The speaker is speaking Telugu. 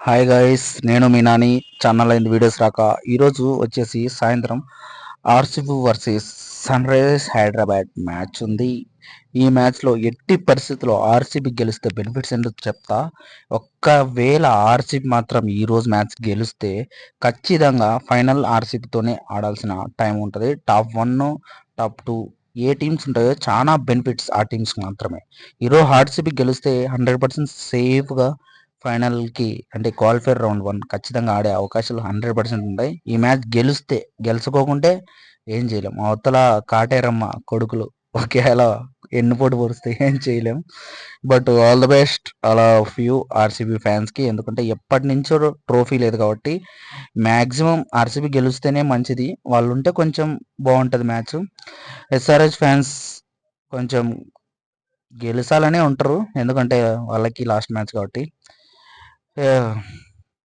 హాయ్ గైస్, నేను మీ నాని. ఛానల్ అయింది వీడియోస్ రాక. ఈరోజు వచ్చేసి సాయంత్రం RCB versus Sunrisers Hyderabad match ఉంది. ఈ మ్యాచ్లో ఎట్టి పరిస్థితుల్లో ఆర్సీబీ గెలిస్తే బెనిఫిట్స్ ఎందుకు చెప్తా. ఒక్కవేళ ఆర్సీబీ మాత్రం ఈరోజు మ్యాచ్ గెలిస్తే ఖచ్చితంగా ఫైనల్ ఆర్సీబీతోనే ఆడాల్సిన టైం ఉంటుంది. టాప్ 1 టాప్ 2 ఏ టీమ్స్ ఉంటాయో చాలా బెనిఫిట్స్ ఆ టీమ్స్ మాత్రమే. ఈరోజు ఆర్సీబీ గెలిస్తే 100% సేఫ్గా ఫైనల్కి అంటే క్వాలిఫైర్ రౌండ్ 1 ఖచ్చితంగా ఆడే అవకాశాలు 100% ఉంటాయి. ఈ మ్యాచ్ గెలిస్తే, గెలుచుకోకుంటే ఏం చేయలేం. అవతల కాటేరమ్మ కొడుకులు ఒకేలా ఎన్నుపోటు పొడిస్తే ఏం చేయలేం. But all the best all of you RCB ఫ్యాన్స్కి. ఎందుకంటే ఎప్పటి నుంచో ట్రోఫీ లేదు కాబట్టి మ్యాక్సిమం ఆర్సీబీ గెలిస్తేనే మంచిది. వాళ్ళు ఉంటే కొంచెం బాగుంటుంది మ్యాచ్. ఎస్ఆర్హెచ్ ఫ్యాన్స్ కొంచెం గెలిచాలనే ఉంటారు, ఎందుకంటే వాళ్ళకి లాస్ట్ మ్యాచ్ కాబట్టి.